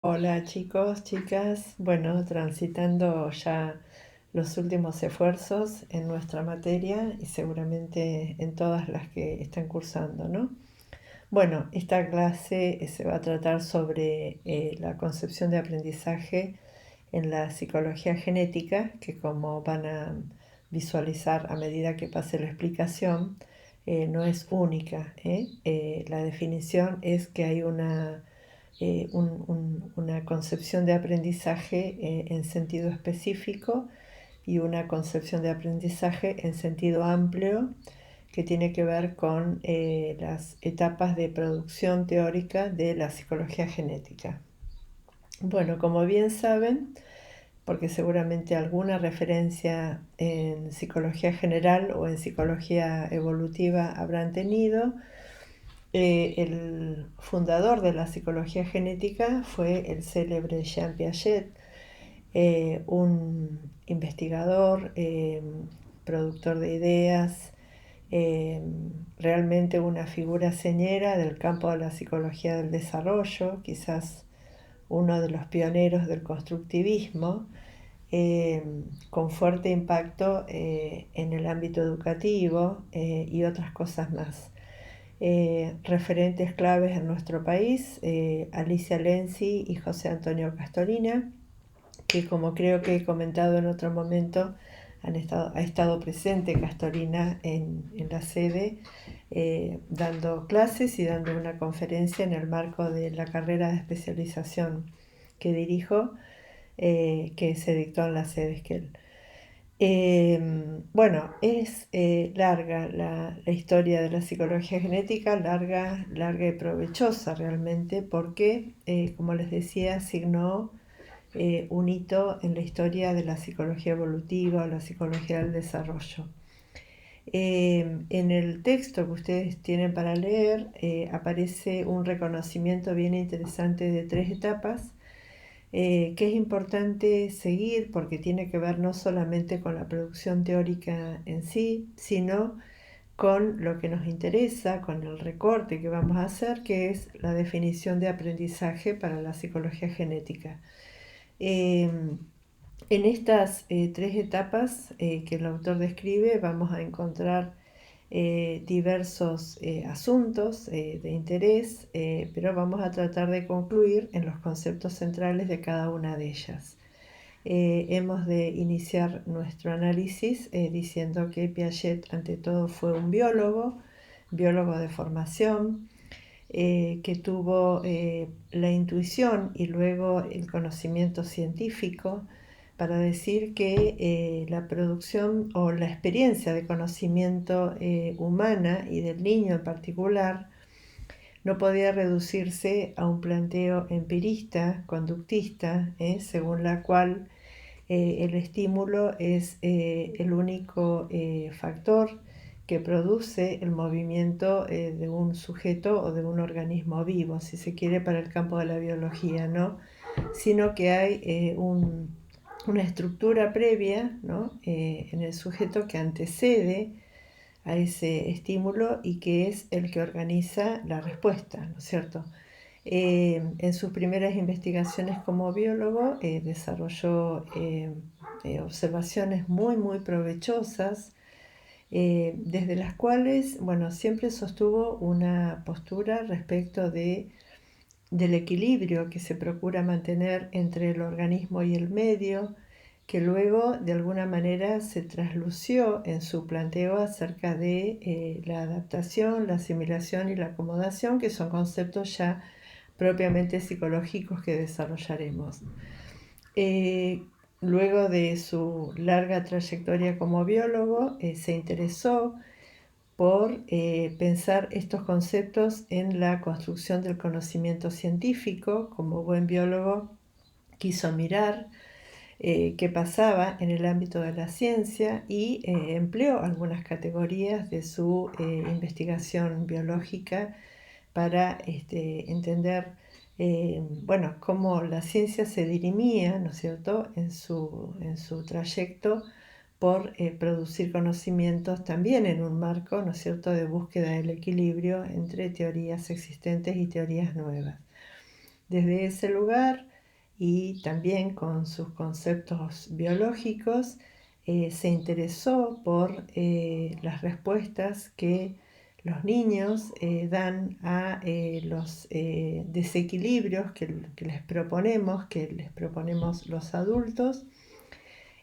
Hola chicos, chicas. Bueno, transitando ya los últimos esfuerzos en nuestra materia y seguramente en todas las que están cursando, ¿no? Bueno, esta clase se va a tratar sobre la concepción de aprendizaje en la psicología genética, que como van a visualizar a medida que pase la explicación, no es única, ¿eh? La definición es que hay una concepción de aprendizaje en sentido específico y una concepción de aprendizaje en sentido amplio que tiene que ver con las etapas de producción teórica de la psicología genética. Bueno, como bien saben, porque seguramente alguna referencia en psicología general o en psicología evolutiva habrán tenido, el fundador de la psicología genética fue el célebre Jean Piaget, un investigador, productor de ideas, eh, realmente una figura señera del campo de la psicología del desarrollo, quizás uno de los pioneros del constructivismo, eh, con fuerte impacto en el ámbito educativo y otras cosas más. Referentes claves en nuestro país, Alicia Lenzi y José Antonio Castorina, que como creo que he comentado en otro momento, ha estado presente Castorina en la sede, dando clases y dando una conferencia en el marco de la carrera de especialización que dirijo, que se dictó en la sede Esquel. Bueno, es larga la historia de la psicología genética, larga y provechosa realmente, porque, como les decía, signó un hito en la historia de la psicología evolutiva o la psicología del desarrollo. En el texto que ustedes tienen para leer aparece un reconocimiento bien interesante de 3 etapas que es importante seguir porque tiene que ver no solamente con la producción teórica en sí, sino con lo que nos interesa, con el recorte que vamos a hacer, que es la definición de aprendizaje para la psicología genética. Eh, en estas 3 etapas que el autor describe vamos a encontrar diversos asuntos de interés, pero vamos a tratar de concluir en los conceptos centrales de cada una de ellas. Hemos de iniciar nuestro análisis diciendo que Piaget ante todo fue un biólogo de formación, que tuvo la intuición y luego el conocimiento científico para decir que la producción o la experiencia de conocimiento humana y del niño en particular no podía reducirse a un planteo empirista, conductista, según la cual el estímulo es el único factor que produce el movimiento de un sujeto o de un organismo vivo, si se quiere, para el campo de la biología, ¿no? Sino que hay una estructura previa, ¿no? En el sujeto que antecede a ese estímulo y que es el que organiza la respuesta, ¿no es cierto? En sus primeras investigaciones como biólogo desarrolló observaciones muy provechosas, desde las cuales, bueno, siempre sostuvo una postura respecto del equilibrio que se procura mantener entre el organismo y el medio, que luego de alguna manera se traslució en su planteo acerca de la adaptación, la asimilación y la acomodación, que son conceptos ya propiamente psicológicos que desarrollaremos. Eh, Luego de su larga trayectoria como biólogo, se interesó por pensar estos conceptos en la construcción del conocimiento científico. Como buen biólogo, quiso mirar qué pasaba en el ámbito de la ciencia y empleó algunas categorías de su investigación biológica para entender bueno, cómo la ciencia se dirimía, ¿no es cierto?, en su trayecto por producir conocimientos también en un marco, ¿no es cierto?, de búsqueda del equilibrio entre teorías existentes y teorías nuevas. Desde ese lugar y también con sus conceptos biológicos, se interesó por las respuestas que los niños dan a los desequilibrios que les proponemos los adultos,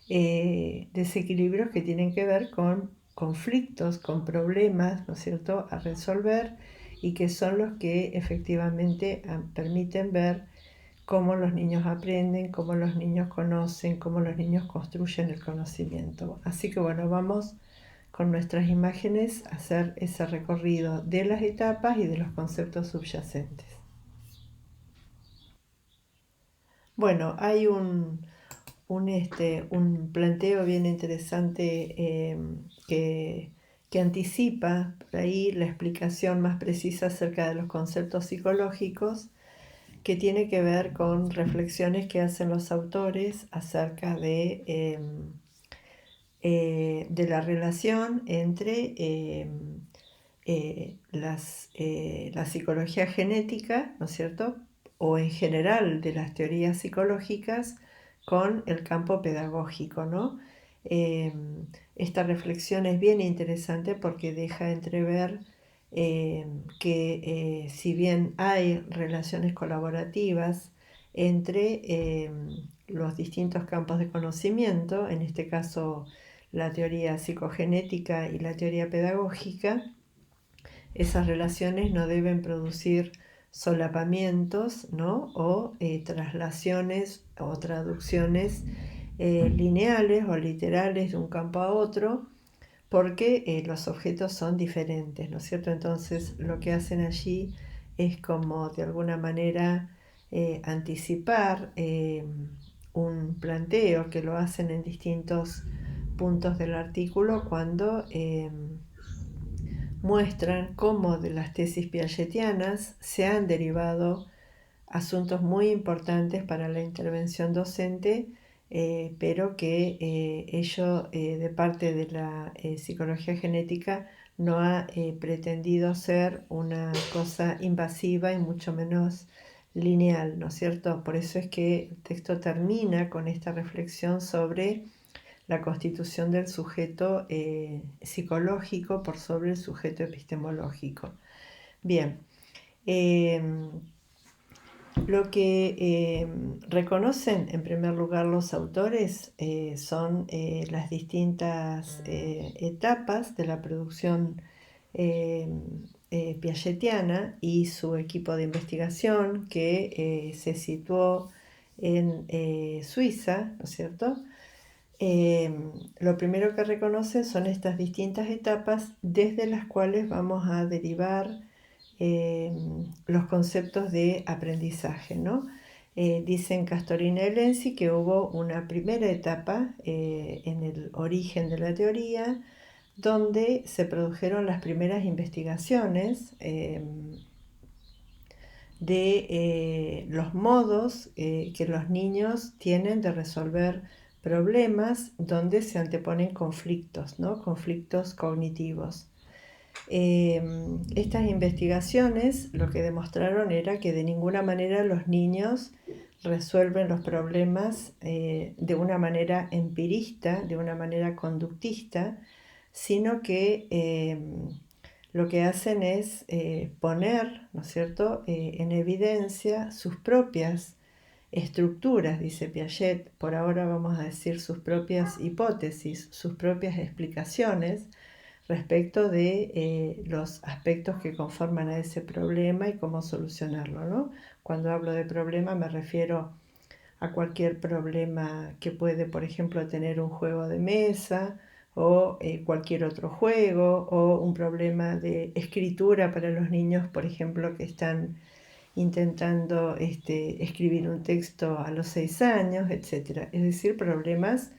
desequilibrios que tienen que ver con conflictos, con problemas, ¿no es cierto?, a resolver, y que son los que efectivamente permiten ver cómo los niños aprenden, cómo los niños conocen, cómo los niños construyen el conocimiento. Así que bueno, vamos con nuestras imágenes a hacer ese recorrido de las etapas y de los conceptos subyacentes. Bueno, hay un planteo bien interesante que anticipa por ahí la explicación más precisa acerca de los conceptos psicológicos, que tiene que ver con reflexiones que hacen los autores acerca de la relación entre la psicología genética, ¿no es cierto?, o en general de las teorías psicológicas con el campo pedagógico, ¿no? Eh, Esta reflexión es bien interesante porque deja entrever que si bien hay relaciones colaborativas entre los distintos campos de conocimiento, en este caso la teoría psicogenética y la teoría pedagógica, esas relaciones no deben producir solapamientos, ¿no?, o traslaciones o traducciones lineales o literales de un campo a otro, porque los objetos son diferentes, ¿no es cierto? Entonces lo que hacen allí es como de alguna manera anticipar un planteo que lo hacen en distintos puntos del artículo cuando muestran cómo de las tesis piagetianas se han derivado asuntos muy importantes para la intervención docente, pero que ello de parte de la psicología genética no ha pretendido ser una cosa invasiva y mucho menos lineal, ¿no es cierto? Por eso es que el texto termina con esta reflexión sobre la constitución del sujeto psicológico por sobre el sujeto epistemológico. Bien, eh, lo que reconocen en primer lugar los autores son las distintas etapas de la producción piagetiana y su equipo de investigación que se situó en Suiza, ¿no es cierto? Lo primero que reconoce son estas distintas etapas desde las cuales vamos a derivar los conceptos de aprendizaje, ¿no? Dicen Castorina y Lenzi que hubo una primera etapa en el origen de la teoría, donde se produjeron las primeras investigaciones de los modos que los niños tienen de resolver problemas donde se anteponen conflictos, ¿no?, conflictos cognitivos. Estas investigaciones lo que demostraron era que de ninguna manera los niños resuelven los problemas de una manera empirista, de una manera conductista, sino que lo que hacen es poner, ¿no es cierto?, en evidencia sus propias estructuras, dice Piaget, por ahora vamos a decir sus propias hipótesis, sus propias explicaciones respecto de los aspectos que conforman a ese problema y cómo solucionarlo, ¿no? Cuando hablo de problema me refiero a cualquier problema que puede, por ejemplo, tener un juego de mesa o cualquier otro juego, o un problema de escritura para los niños, por ejemplo, que están intentando escribir un texto a los 6 años, etc. Es decir, problemas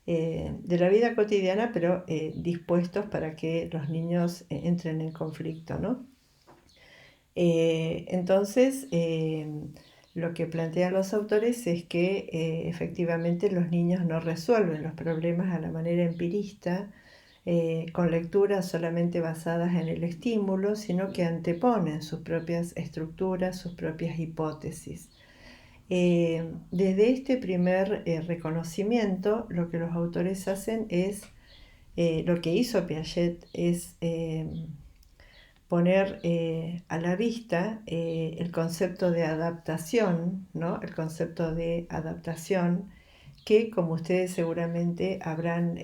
de la vida cotidiana, pero dispuestos para que los niños entren en conflicto, ¿no? Entonces, lo que plantean los autores es que efectivamente los niños no resuelven los problemas a la manera empirista, con lecturas solamente basadas en el estímulo, sino que anteponen sus propias estructuras, sus propias hipótesis. Desde este primer reconocimiento, lo que los autores hacen es, lo que hizo Piaget es poner a la vista el concepto de adaptación, ¿no? El concepto de adaptación que, como ustedes seguramente habrán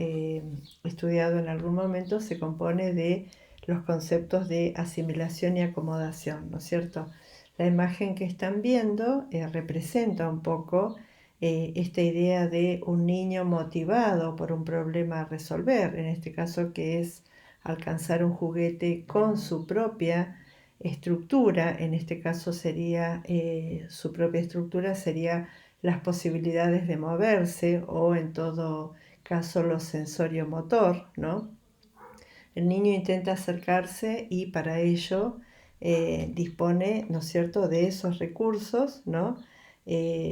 estudiado en algún momento, se compone de los conceptos de asimilación y acomodación, ¿no es cierto? La imagen que están viendo representa un poco esta idea de un niño motivado por un problema a resolver, en este caso que es alcanzar un juguete con su propia estructura, en este caso sería su propia estructura sería las posibilidades de moverse o en todo caso lo sensorio-motor, ¿no? El niño intenta acercarse y para ello dispone, ¿no es cierto?, de esos recursos, ¿no?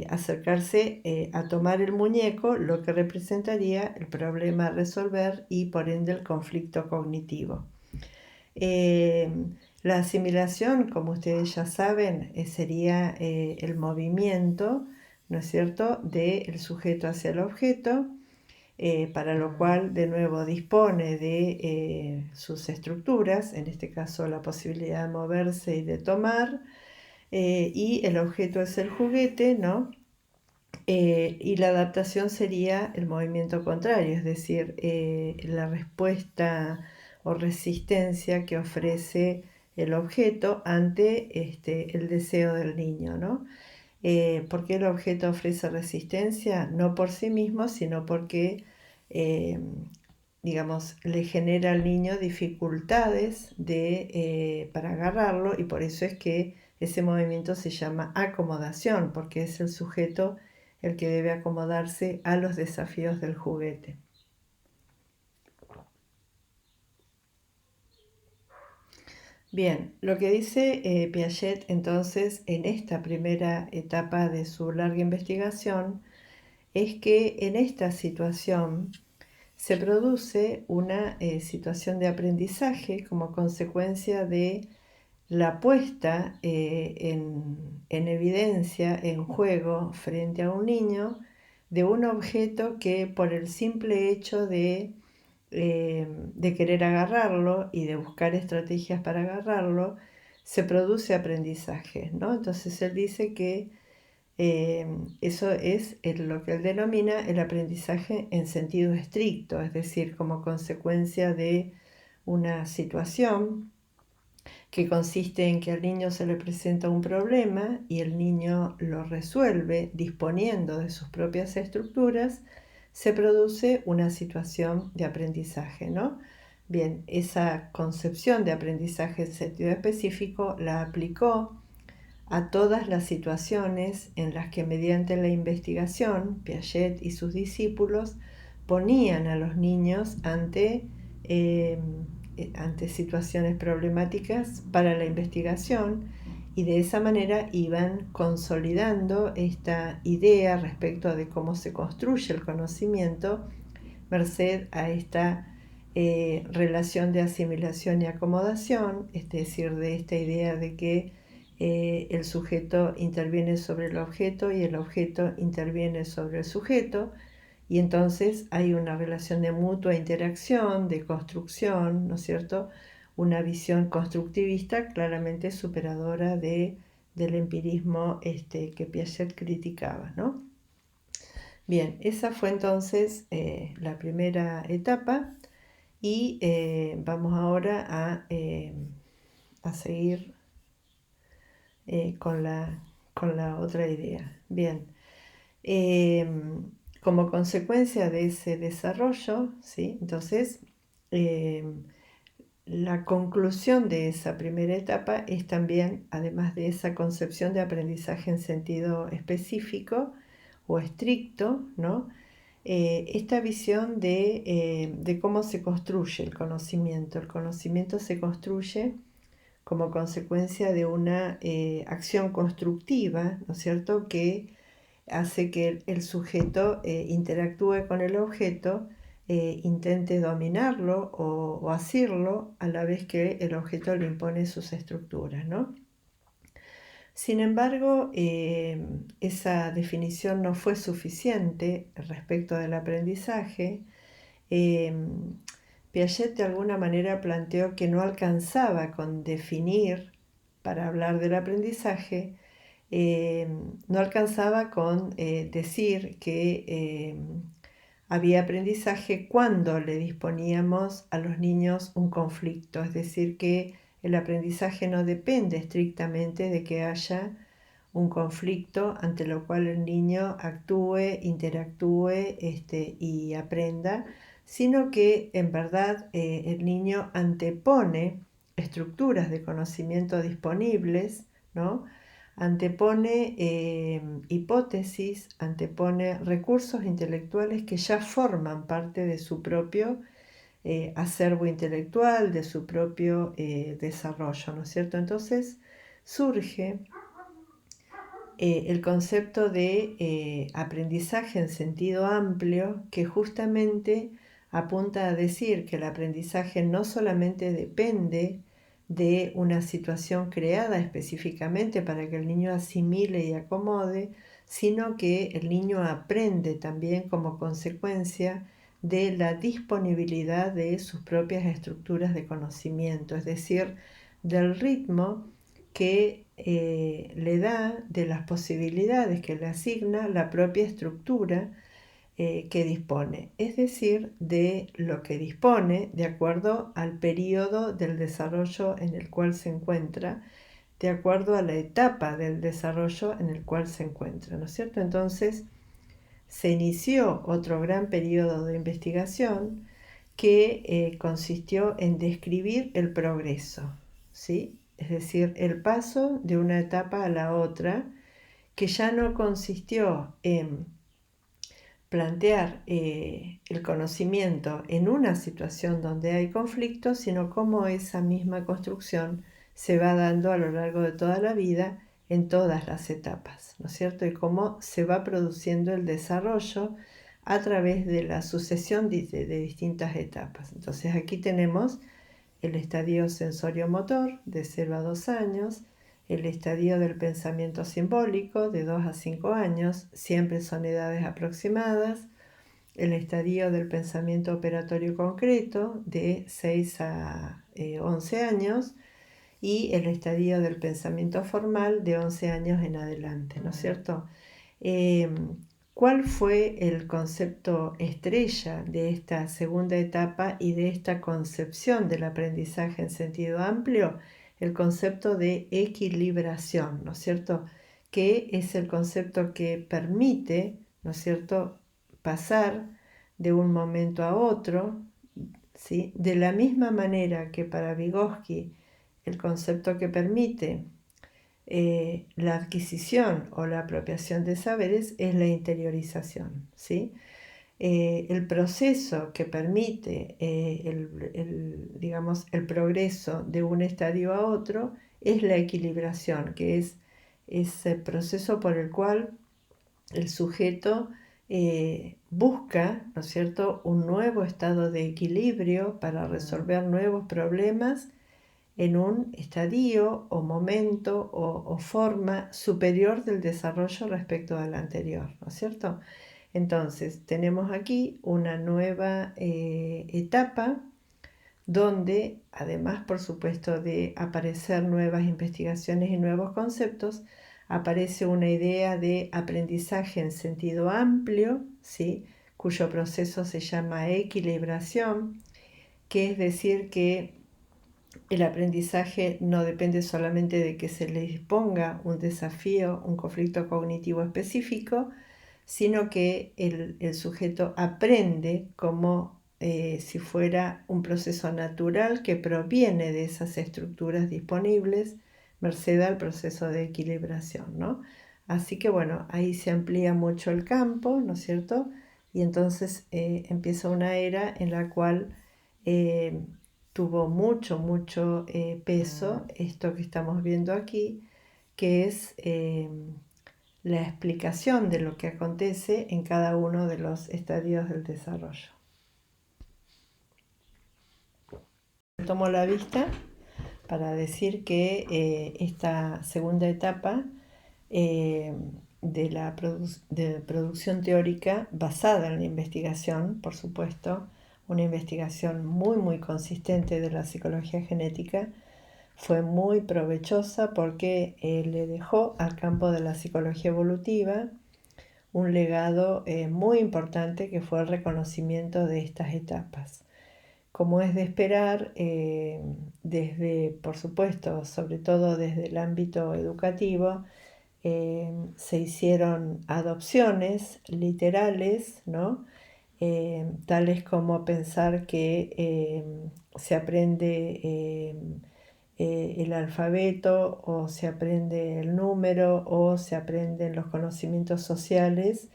Acercarse a tomar el muñeco, lo que representaría el problema a resolver y por ende el conflicto cognitivo. Eh, la asimilación, como ustedes ya saben, sería el movimiento, ¿no es cierto?, del sujeto hacia el objeto, para lo cual de nuevo dispone de sus estructuras, en este caso la posibilidad de moverse y de tomar, y el objeto es el juguete, ¿no? Y la adaptación sería el movimiento contrario, es decir, la respuesta o resistencia que ofrece el objeto ante el deseo del niño, ¿no? ¿Por qué el objeto ofrece resistencia? No por sí mismo, sino porque, eh, digamos, le genera al niño dificultades para agarrarlo y por eso es que ese movimiento se llama acomodación, porque es el sujeto el que debe acomodarse a los desafíos del juguete. Bien, lo que dice Piaget entonces en esta primera etapa de su larga investigación es que en esta situación se produce una situación de aprendizaje como consecuencia de la puesta en evidencia, en juego, frente a un niño, de un objeto que por el simple hecho de querer agarrarlo y de buscar estrategias para agarrarlo, se produce aprendizaje, ¿no? Entonces él dice que eso es lo que él denomina el aprendizaje en sentido estricto, es decir, como consecuencia de una situación que consiste en que al niño se le presenta un problema y el niño lo resuelve disponiendo de sus propias estructuras, se produce una situación de aprendizaje, ¿no? Bien, esa concepción de aprendizaje en sentido específico la aplicó a todas las situaciones en las que mediante la investigación Piaget y sus discípulos ponían a los niños eh, ante situaciones problemáticas para la investigación y de esa manera iban consolidando esta idea respecto de cómo se construye el conocimiento merced a esta relación de asimilación y acomodación, es decir, de esta idea de que el sujeto interviene sobre el objeto y el objeto interviene sobre el sujeto, y entonces hay una relación de mutua interacción, de construcción, ¿no es cierto? Una visión constructivista claramente superadora del empirismo que Piaget criticaba, ¿no? Bien, esa fue entonces la primera etapa y vamos ahora a seguir con la otra idea. Bien, eh, como consecuencia de ese desarrollo, ¿sí? Entonces, eh, la conclusión de esa primera etapa es también, además de esa concepción de aprendizaje en sentido específico o estricto, ¿no? Esta visión de cómo se construye el conocimiento. El conocimiento se construye como consecuencia de una acción constructiva, ¿no es cierto?, que hace que el sujeto interactúe con el objeto, intente dominarlo o asirlo a la vez que el objeto le impone sus estructuras, ¿no? Sin embargo, esa definición no fue suficiente respecto del aprendizaje. Piaget de alguna manera planteó que no alcanzaba con definir, para hablar del aprendizaje, no alcanzaba con decir que había aprendizaje cuando le disponíamos a los niños un conflicto, es decir, que el aprendizaje no depende estrictamente de que haya un conflicto ante lo cual el niño actúe, interactúe y aprenda, sino que en verdad el niño antepone estructuras de conocimiento disponibles, ¿no? Antepone hipótesis, antepone recursos intelectuales que ya forman parte de su propio acervo intelectual, de su propio desarrollo, ¿no es cierto? Entonces surge el concepto de aprendizaje en sentido amplio, que justamente apunta a decir que el aprendizaje no solamente depende de una situación creada específicamente para que el niño asimile y acomode, sino que el niño aprende también como consecuencia de la disponibilidad de sus propias estructuras de conocimiento, es decir, del ritmo que le da, de las posibilidades que le asigna la propia estructura que dispone, es decir, de lo que dispone de acuerdo al periodo del desarrollo en el cual se encuentra, de acuerdo a la etapa del desarrollo en el cual se encuentra, ¿no es cierto? Entonces, se inició otro gran periodo de investigación que consistió en describir el progreso, ¿sí? Es decir, el paso de una etapa a la otra, que ya no consistió en plantear el conocimiento en una situación donde hay conflicto, sino cómo esa misma construcción se va dando a lo largo de toda la vida en todas las etapas, ¿no es cierto? Y cómo se va produciendo el desarrollo a través de la sucesión de distintas etapas. Entonces aquí tenemos el estadio sensorio-motor de 0 a 2 años, el estadio del pensamiento simbólico de 2 a 5 años, siempre son edades aproximadas, el estadio del pensamiento operatorio concreto de 6 a 11 años y el estadio del pensamiento formal de 11 años en adelante, ¿no es cierto? ¿Cuál fue el concepto estrella de esta segunda etapa y de esta concepción del aprendizaje en sentido amplio? El concepto de equilibración, ¿no es cierto? Que es el concepto que permite, ¿no es cierto?, pasar de un momento a otro, ¿sí? De la misma manera que para Vygotsky el concepto que permite la adquisición o la apropiación de saberes es la interiorización, ¿sí? El proceso que permite digamos, el progreso de un estadio a otro es la equilibración, que es ese proceso por el cual el sujeto busca, ¿no es cierto?, un nuevo estado de equilibrio para resolver nuevos problemas en un estadio o momento o forma superior del desarrollo respecto al anterior, ¿no es cierto? Entonces, tenemos aquí una nueva etapa donde, además, por supuesto, de aparecer nuevas investigaciones y nuevos conceptos, aparece una idea de aprendizaje en sentido amplio, ¿sí?, cuyo proceso se llama equilibración, que es decir que el aprendizaje no depende solamente de que se le disponga un desafío, un conflicto cognitivo específico, sino que el sujeto aprende como si fuera un proceso natural que proviene de esas estructuras disponibles, merced al proceso de equilibración, ¿no? Así que bueno, ahí se amplía mucho el campo, ¿no es cierto? Y entonces empieza una era en la cual tuvo mucho peso esto que estamos viendo aquí, que es la explicación de lo que acontece en cada uno de los estadios del desarrollo. Tomo la vista. para decir que esta segunda etapa eh, de producción teórica basada en la investigación, por supuesto, una investigación muy muy consistente de la psicología genética, fue muy provechosa porque le dejó al campo de la psicología evolutiva un legado muy importante que fue el reconocimiento de estas etapas. Como es de esperar, desde, por supuesto, sobre todo desde el ámbito educativo, se hicieron adopciones literales, ¿no? Tales como pensar que se aprende el alfabeto o se aprende el número o se aprenden los conocimientos sociales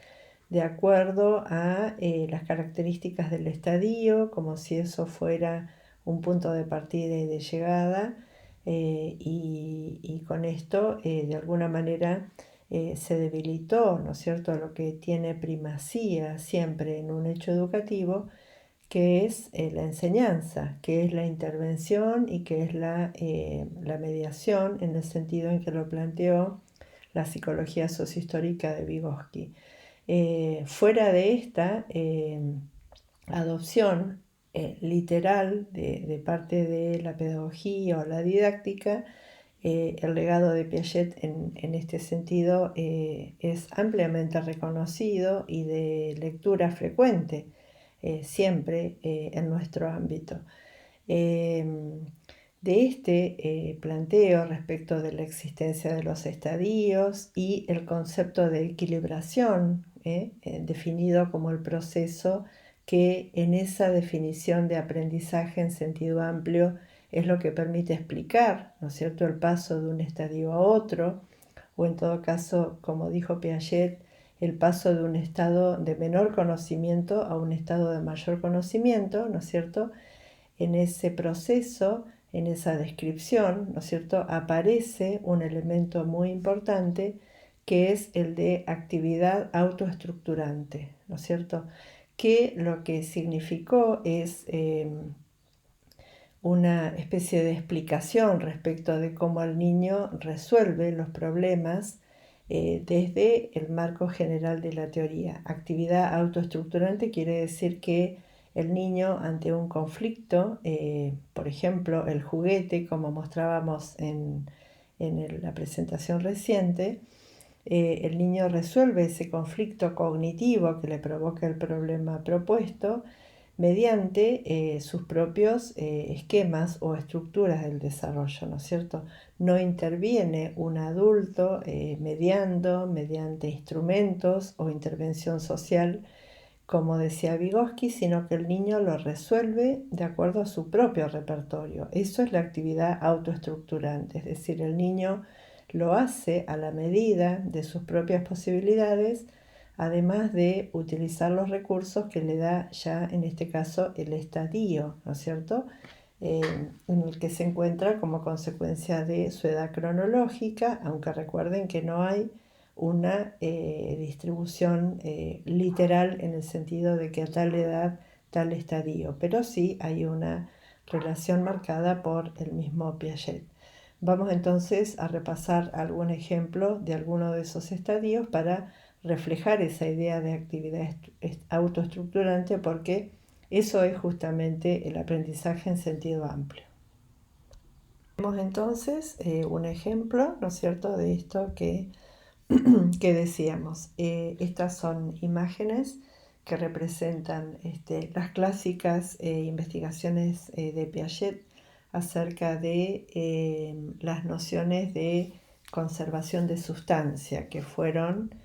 de acuerdo a las características del estadio, como si eso fuera un punto de partida y de llegada, y con esto de alguna manera se debilitó, ¿no es cierto?, lo que tiene primacía siempre en un hecho educativo, que es la enseñanza, que es la intervención y que es la mediación en el sentido en que lo planteó la psicología sociohistórica de Vygotsky. Fuera de esta adopción literal de parte de la pedagogía o la didáctica, el legado de Piaget en este sentido es ampliamente reconocido y de lectura frecuente siempre en nuestro ámbito. De este planteo respecto de la existencia de los estadios y el concepto de equilibración, definido como el proceso que en esa definición de aprendizaje en sentido amplio es lo que permite explicar, ¿no es cierto?, el paso de un estadio a otro, o en todo caso, como dijo Piaget, el paso de un estado de menor conocimiento a un estado de mayor conocimiento, ¿no es cierto? En ese proceso, en esa descripción, ¿no es cierto?, aparece un elemento muy importante que es el de actividad autoestructurante, ¿no es cierto?, que lo que significó es una especie de explicación respecto de cómo el niño resuelve los problemas desde el marco general de la teoría. Actividad autoestructurante quiere decir que el niño ante un conflicto, por ejemplo, el juguete, como mostrábamos en la presentación reciente, el niño resuelve ese conflicto cognitivo que le provoca el problema propuesto mediante sus propios esquemas o estructuras del desarrollo, ¿no es cierto? No interviene un adulto mediando mediante instrumentos o intervención social, como decía Vygotsky, sino que el niño lo resuelve de acuerdo a su propio repertorio. Eso es la actividad autoestructurante, es decir, el niño lo hace a la medida de sus propias posibilidades, además de utilizar los recursos que le da ya en este caso el estadio, ¿no es cierto?, en el que se encuentra como consecuencia de su edad cronológica, aunque recuerden que no hay una distribución literal en el sentido de que a tal edad tal estadio, pero sí hay una relación marcada por el mismo Piaget. Vamos entonces a repasar algún ejemplo de alguno de esos estadios para reflejar esa idea de actividad autoestructurante, porque eso es justamente el aprendizaje en sentido amplio. Tenemos entonces un ejemplo, ¿no es cierto?, de esto que decíamos. Estas son imágenes que representan las clásicas investigaciones de Piaget acerca de las nociones de conservación de sustancia, que fueron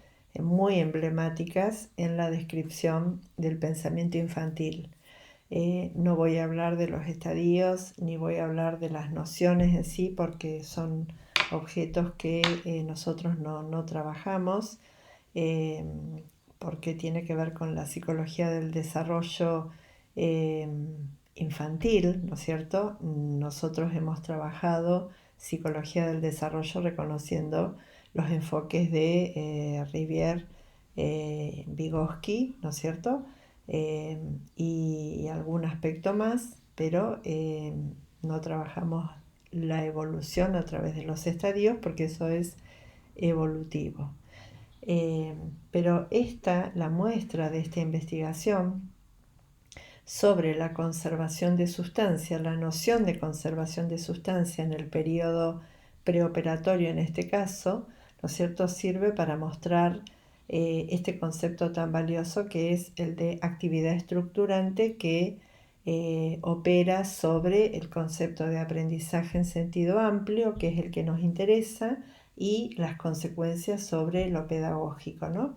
muy emblemáticas en la descripción del pensamiento infantil. No voy a hablar de los estadios ni voy a hablar de las nociones en sí, porque son objetos que nosotros no trabajamos, eh, porque tiene que ver con la psicología del desarrollo eh, infantil, ¿no es cierto? Nosotros hemos trabajado psicología del desarrollo reconociendo los enfoques de Rivière, Vygotsky, ¿no es cierto?, y algún aspecto más, pero no trabajamos la evolución a través de los estadios, porque eso es evolutivo. Pero la muestra de esta investigación sobre la conservación de sustancia, la noción de conservación de sustancia en el periodo preoperatorio en este caso, ¿no es cierto?, sirve para mostrar este concepto tan valioso que es el de actividad estructurante que opera sobre el concepto de aprendizaje en sentido amplio, que es el que nos interesa, y las consecuencias sobre lo pedagógico, ¿no?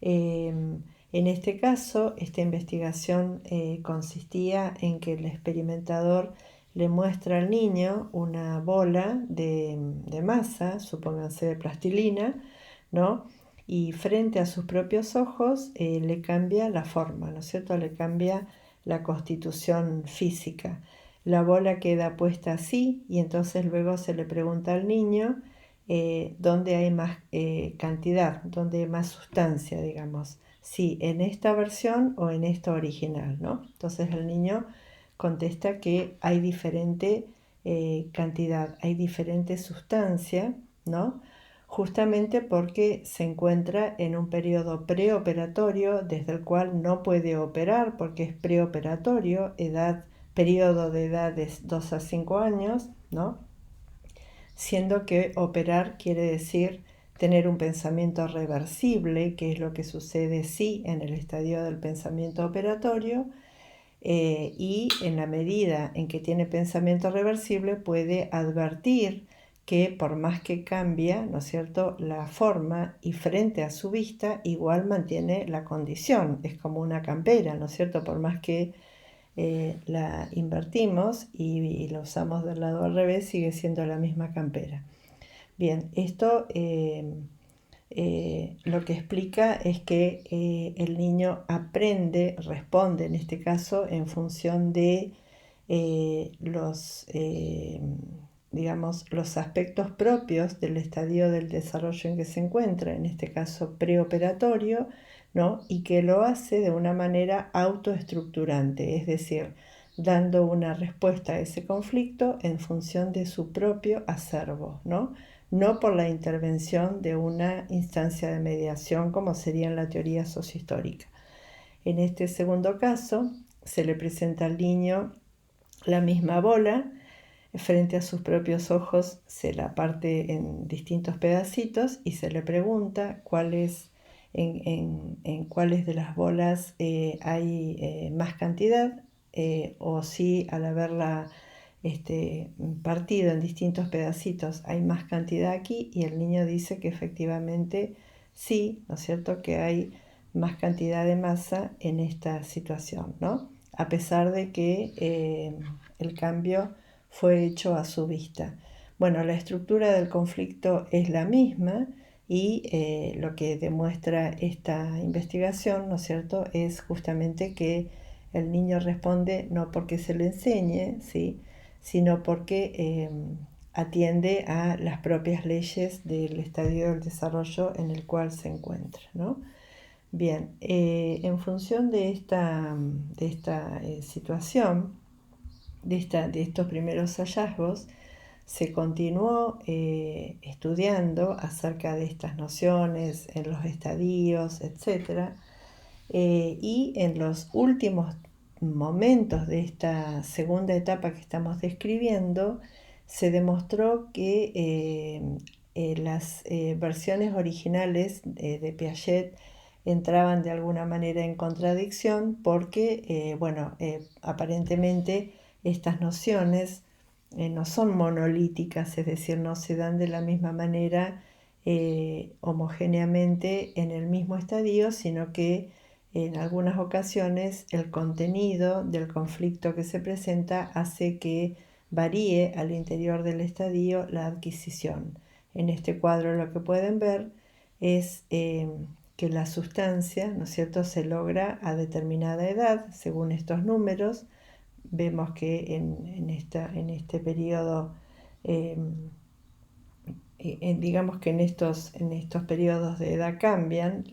En este caso, esta investigación consistía en que el experimentador le muestra al niño una bola de masa, supónganse de plastilina, ¿no? Y frente a sus propios ojos le cambia la forma, ¿no es cierto? Le cambia la constitución física. La bola queda puesta así y entonces luego se le pregunta al niño dónde hay más cantidad, dónde hay más sustancia, digamos, si en esta versión o en esta original, ¿no? Entonces el niño contesta que hay diferente cantidad, hay diferente sustancia, ¿no? Justamente porque se encuentra en un periodo preoperatorio desde el cual no puede operar porque es preoperatorio, periodo de edad de 2 a 5 años, ¿no? Siendo que operar quiere decir tener un pensamiento reversible, que es lo que sucede sí en el estadio del pensamiento operatorio, y en la medida en que tiene pensamiento reversible puede advertir que por más que cambia, ¿no es cierto?, la forma y frente a su vista igual mantiene la condición, es como una campera, ¿no es cierto?, por más que la invertimos y la usamos del lado al revés, sigue siendo la misma campera. Bien, esto lo que explica es que el niño aprende, responde en este caso en función de digamos, los aspectos propios del estadio del desarrollo en que se encuentra, en este caso preoperatorio, ¿no? Y que lo hace de una manera autoestructurante, es decir, dando una respuesta a ese conflicto en función de su propio acervo, ¿no? No por la intervención de una instancia de mediación como sería en la teoría sociohistórica. En este segundo caso, se le presenta al niño la misma bola, frente a sus propios ojos se la parte en distintos pedacitos y se le pregunta en cuáles de las bolas hay más cantidad o si al haberla partido en distintos pedacitos hay más cantidad aquí, y el niño dice que efectivamente sí, ¿no es cierto?, que hay más cantidad de masa en esta situación, ¿no? A pesar de que el cambio fue hecho a su vista. Bueno, la estructura del conflicto es la misma y lo que demuestra esta investigación, ¿no es cierto?, es justamente que el niño responde no porque se le enseñe, ¿sí?, sino porque atiende a las propias leyes del estadio del desarrollo en el cual se encuentra, ¿no? Bien, en función de esta situación, de estos primeros hallazgos, se continuó estudiando acerca de estas nociones en los estadios, etc. Y en los últimos momentos de esta segunda etapa que estamos describiendo, se demostró que las versiones originales de Piaget entraban de alguna manera en contradicción porque, aparentemente estas nociones no son monolíticas, es decir, no se dan de la misma manera homogéneamente en el mismo estadio, sino que en algunas ocasiones el contenido del conflicto que se presenta hace que varíe al interior del estadio la adquisición. En este cuadro lo que pueden ver es que la sustancia, ¿no es cierto?, se logra a determinada edad, según estos números. Vemos que en este periodo, digamos que en estos periodos de edad cambian.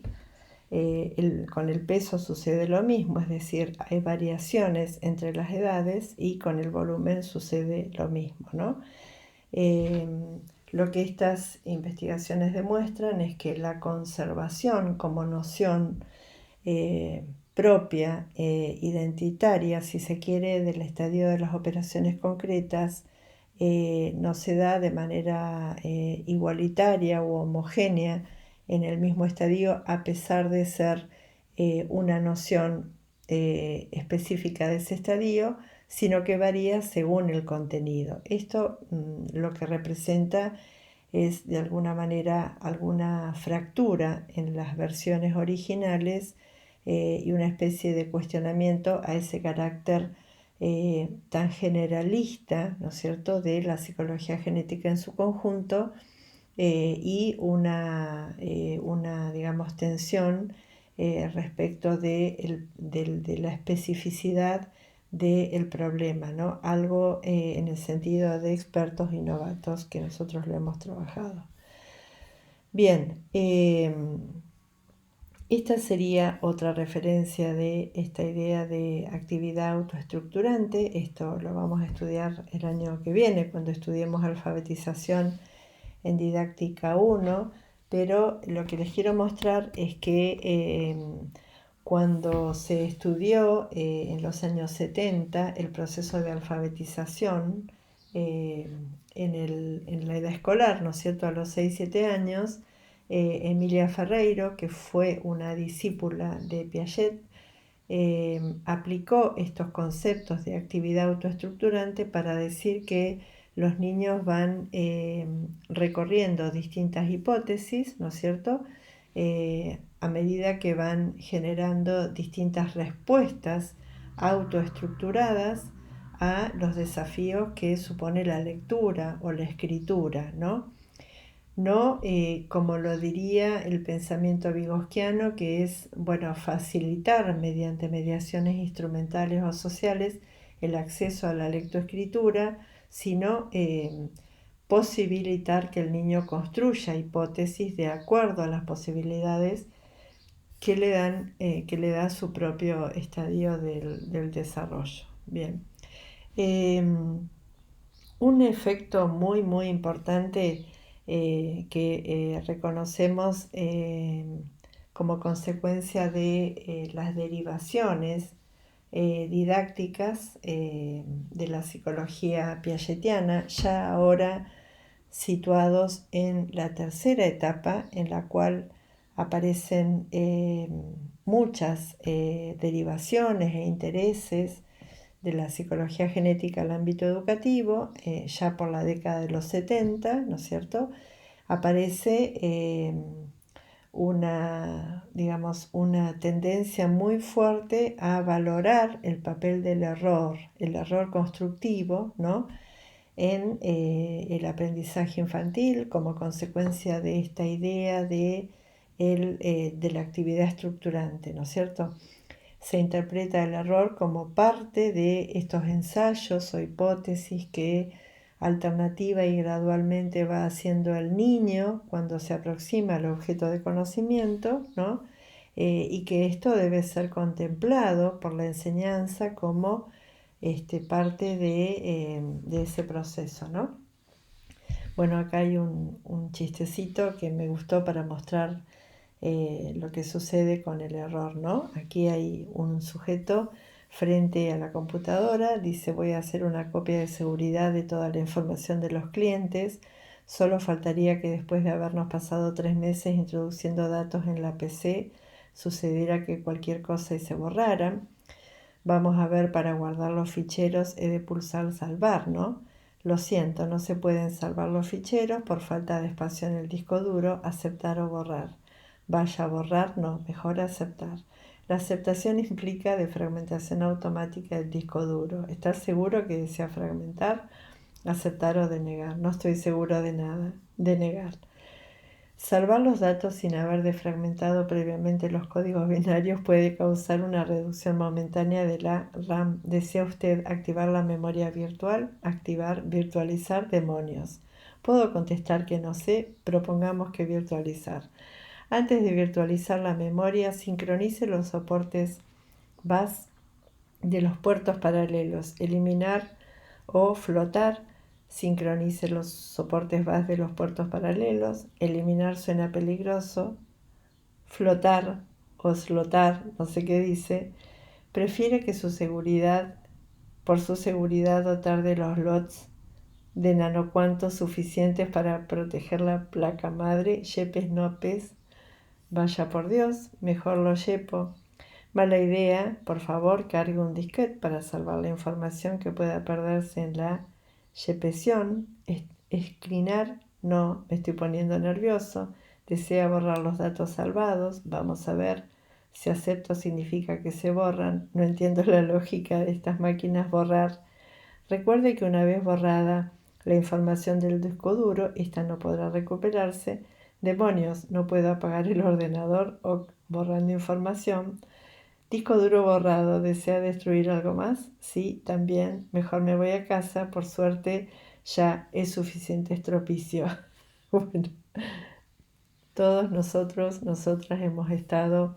Con el peso sucede lo mismo, es decir, hay variaciones entre las edades y con el volumen sucede lo mismo, ¿no? Eh, lo que estas investigaciones demuestran es que la conservación como noción eh, propia, identitaria, si se quiere, del estadio de las operaciones concretas, no se da de manera igualitaria u homogénea en el mismo estadio, a pesar de ser una noción específica de ese estadio, sino que varía según el contenido. Esto lo que representa es de alguna manera alguna fractura en las versiones originales y una especie de cuestionamiento a ese carácter tan generalista, ¿no es cierto?, de la psicología genética en su conjunto y una, digamos, tensión respecto de la especificidad del problema, ¿no? Algo en el sentido de expertos y novatos que nosotros lo hemos trabajado. Bien, esta sería otra referencia de esta idea de actividad autoestructurante. Esto lo vamos a estudiar el año que viene cuando estudiemos alfabetización en didáctica 1, pero lo que les quiero mostrar es que cuando se estudió en los años 70 el proceso de alfabetización en la edad escolar, ¿no es cierto?, a los 6-7 años, Emilia Ferreiro, que fue una discípula de Piaget, aplicó estos conceptos de actividad autoestructurante para decir que los niños van recorriendo distintas hipótesis, ¿no es cierto?, a medida que van generando distintas respuestas autoestructuradas a los desafíos que supone la lectura o la escritura, ¿no? No como lo diría el pensamiento vygotsquiano, que es, bueno, facilitar mediante mediaciones instrumentales o sociales el acceso a la lectoescritura, sino posibilitar que el niño construya hipótesis de acuerdo a las posibilidades que le da su propio estadio del desarrollo. Bien. Un efecto muy, muy importante que reconocemos como consecuencia de las derivaciones didácticas de la psicología piagetiana, ya ahora situados en la tercera etapa, en la cual aparecen muchas derivaciones e intereses de la psicología genética al ámbito educativo, ya por la década de los 70, ¿no es cierto?, aparece digamos, una tendencia muy fuerte a valorar el papel del error, el error constructivo, ¿no?, en el aprendizaje infantil como consecuencia de esta idea de la actividad estructurante, ¿no es cierto? Se interpreta el error como parte de estos ensayos o hipótesis que alternativa y gradualmente va haciendo el niño cuando se aproxima al objeto de conocimiento, ¿no? Y que esto debe ser contemplado por la enseñanza como parte de ese proceso, ¿no? Bueno, acá hay un chistecito que me gustó para mostrar lo que sucede con el error, ¿no? Aquí hay un sujeto frente a la computadora, dice: voy a hacer una copia de seguridad de toda la información de los clientes, solo faltaría que después de habernos pasado 3 meses introduciendo datos en la PC, sucediera que cualquier cosa y se borrara. Vamos a ver, para guardar los ficheros he de pulsar salvar, ¿no? Lo siento, no se pueden salvar los ficheros por falta de espacio en el disco duro, aceptar o borrar. Vaya, a borrar, no, mejor aceptar. La aceptación implica defragmentación automática del disco duro. ¿Estás seguro que desea fragmentar? Aceptar o denegar. No estoy seguro de nada. Denegar. Salvar los datos sin haber defragmentado previamente los códigos binarios puede causar una reducción momentánea de la RAM. ¿Desea usted activar la memoria virtual? Activar, virtualizar, demonios. Puedo contestar que no sé, propongamos que virtualizar. Antes de virtualizar la memoria, sincronice los soportes bus de los puertos paralelos. Eliminar o flotar. Sincronice los soportes bus de los puertos paralelos. Eliminar suena peligroso. Flotar o slotar, no sé qué dice. Prefiere que por su seguridad, dotar de los lots de nanocuantos suficientes para proteger la placa madre. Yepes nopes. Vaya por Dios, mejor lo yepo. Mala idea, por favor, cargue un disquete para salvar la información que pueda perderse en la yepesión. Esclinar, no, me estoy poniendo nervioso. Desea borrar los datos salvados. Vamos a ver. Si acepto significa que se borran. No entiendo la lógica de estas máquinas borrar. Recuerde que una vez borrada la información del disco duro, esta no podrá recuperarse. Demonios, no puedo apagar el ordenador o borrando información. Disco duro borrado, ¿desea destruir algo más? Sí, también. Mejor me voy a casa, por suerte ya es suficiente estropicio. Bueno, todos nosotros, nosotras hemos estado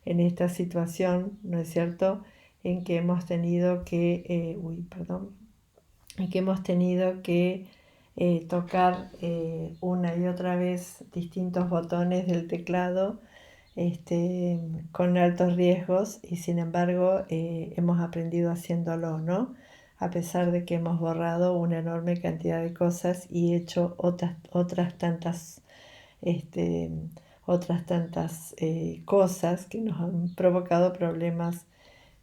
en esta situación, ¿no es cierto?, en que hemos tenido que, tocar una y otra vez distintos botones del teclado, con altos riesgos, y sin embargo hemos aprendido haciéndolo, ¿no? A pesar de que hemos borrado una enorme cantidad de cosas y hecho otras tantas este, cosas que nos han provocado problemas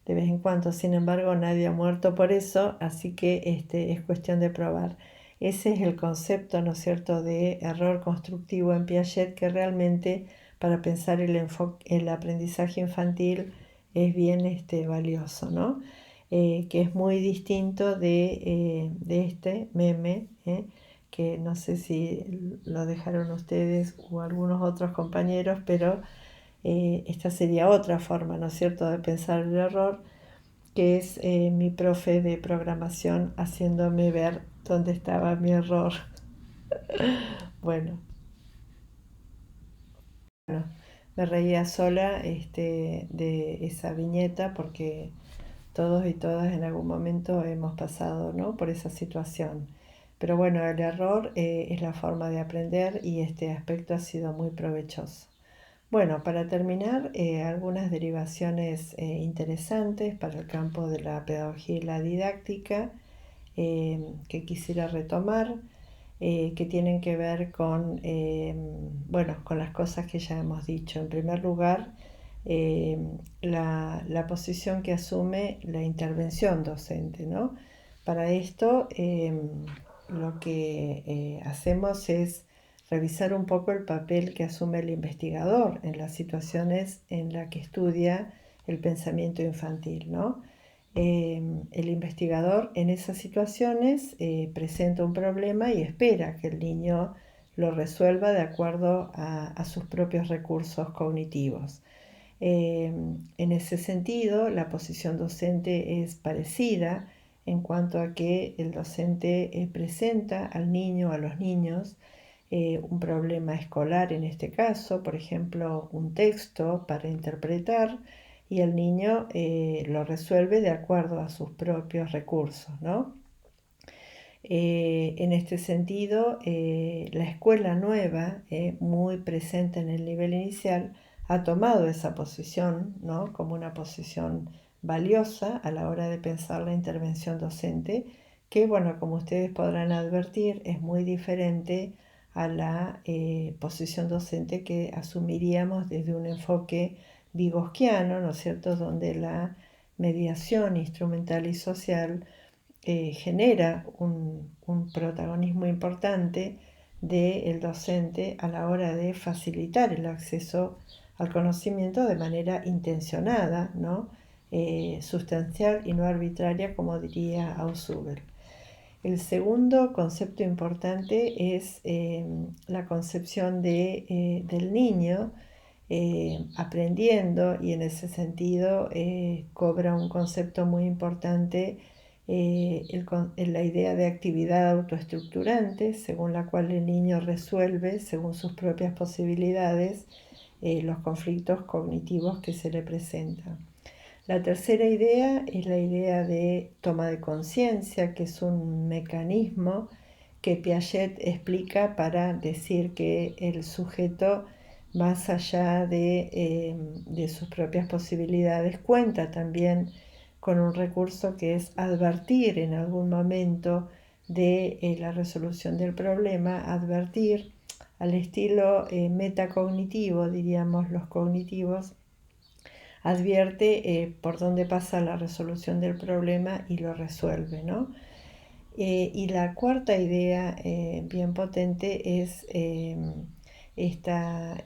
de vez en cuando. Sin embargo, nadie ha muerto por eso, así que es cuestión de probar. Ese es el concepto, ¿no es cierto?, de error constructivo en Piaget, que realmente para pensar el aprendizaje infantil es bien valioso, ¿no? Que es muy distinto de este meme, que no sé si lo dejaron ustedes o algunos otros compañeros, pero esta sería otra forma, ¿no es cierto?, de pensar el error, que es mi profe de programación haciéndome ver dónde estaba mi error. Bueno, me reía sola de esa viñeta porque todos y todas en algún momento hemos pasado, ¿no?, por esa situación. Pero bueno, el error es la forma de aprender y este aspecto ha sido muy provechoso. Bueno, para terminar, algunas derivaciones interesantes para el campo de la pedagogía y la didáctica que quisiera retomar, que tienen que ver con las cosas que ya hemos dicho. En primer lugar, la posición que asume la intervención docente, ¿no? Para esto, lo que hacemos es revisar un poco el papel que asume el investigador en las situaciones en las que estudia el pensamiento infantil, ¿no? El investigador en esas situaciones presenta un problema y espera que el niño lo resuelva de acuerdo a sus propios recursos cognitivos. En ese sentido, la posición docente es parecida en cuanto a que el docente presenta al niño, a los niños, un problema escolar en este caso, por ejemplo, un texto para interpretar, y el niño lo resuelve de acuerdo a sus propios recursos, ¿no? En este sentido, la escuela nueva, muy presente en el nivel inicial, ha tomado esa posición, ¿no?, como una posición valiosa a la hora de pensar la intervención docente, que, bueno, como ustedes podrán advertir, es muy diferente a la posición docente que asumiríamos desde un enfoque vygotsquiano, ¿no es cierto?, donde la mediación instrumental y social genera un protagonismo importante del docente a la hora de facilitar el acceso al conocimiento de manera intencionada, ¿no?, sustancial y no arbitraria, como diría Ausubel. El segundo concepto importante es la concepción del niño aprendiendo, y en ese sentido cobra un concepto muy importante la idea de actividad autoestructurante, según la cual el niño resuelve según sus propias posibilidades los conflictos cognitivos que se le presentan. La tercera idea es la idea de toma de conciencia, que es un mecanismo que Piaget explica para decir que el sujeto, más allá de sus propias posibilidades, cuenta también con un recurso que es advertir en algún momento de la resolución del problema, advertir al estilo metacognitivo, diríamos los cognitivos, advierte por dónde pasa la resolución del problema y lo resuelve, ¿no? Y la cuarta idea bien potente es esta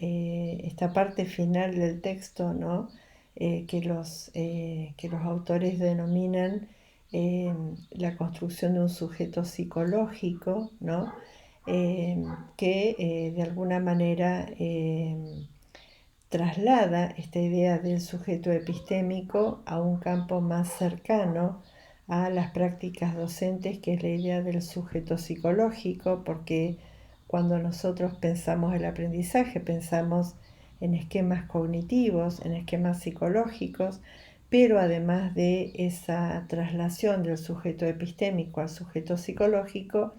parte final del texto, ¿no? Que los autores denominan la construcción de un sujeto psicológico, ¿no? Que de alguna manera traslada esta idea del sujeto epistémico a un campo más cercano a las prácticas docentes, que es la idea del sujeto psicológico, porque cuando nosotros pensamos el aprendizaje, pensamos en esquemas cognitivos, en esquemas psicológicos, pero además de esa traslación del sujeto epistémico al sujeto psicológico,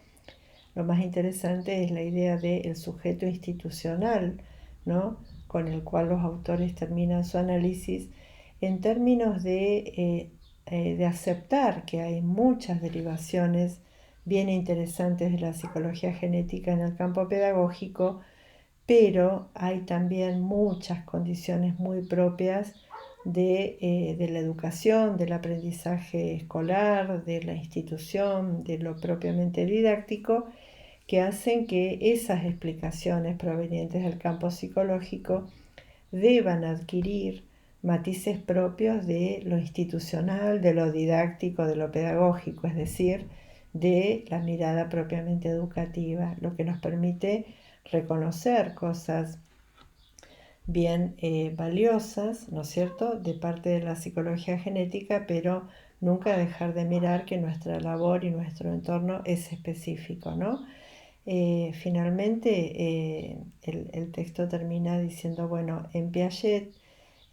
lo más interesante es la idea del sujeto institucional, ¿no? Con el cual los autores terminan su análisis en términos de aceptar que hay muchas derivaciones bien interesantes de la psicología genética en el campo pedagógico, pero hay también muchas condiciones muy propias de la educación, del aprendizaje escolar, de la institución, de lo propiamente didáctico, que hacen que esas explicaciones provenientes del campo psicológico deban adquirir matices propios de lo institucional, de lo didáctico, de lo pedagógico, es decir, de la mirada propiamente educativa, lo que nos permite reconocer cosas bien valiosas, ¿no es cierto?, de parte de la psicología genética, pero nunca dejar de mirar que nuestra labor y nuestro entorno es específico, ¿no? Finalmente, el texto termina diciendo, bueno, en Piaget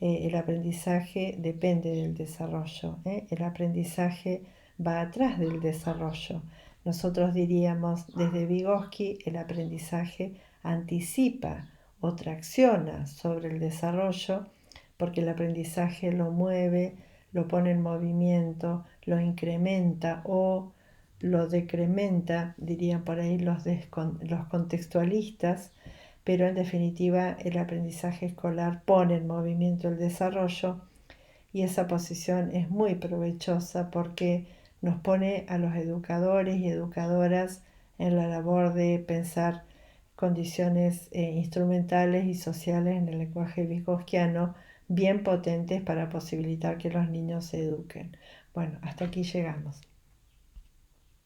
el aprendizaje depende del desarrollo, ¿eh? El aprendizaje va atrás del desarrollo. Nosotros diríamos desde Vygotsky, el aprendizaje anticipa o tracciona sobre el desarrollo, porque el aprendizaje lo mueve, lo pone en movimiento, lo incrementa o lo decrementa, dirían por ahí los contextualistas, pero en definitiva el aprendizaje escolar pone en movimiento el desarrollo, y esa posición es muy provechosa porque nos pone a los educadores y educadoras en la labor de pensar condiciones instrumentales y sociales en el lenguaje vygotskiano bien potentes para posibilitar que los niños se eduquen. Bueno, hasta aquí llegamos.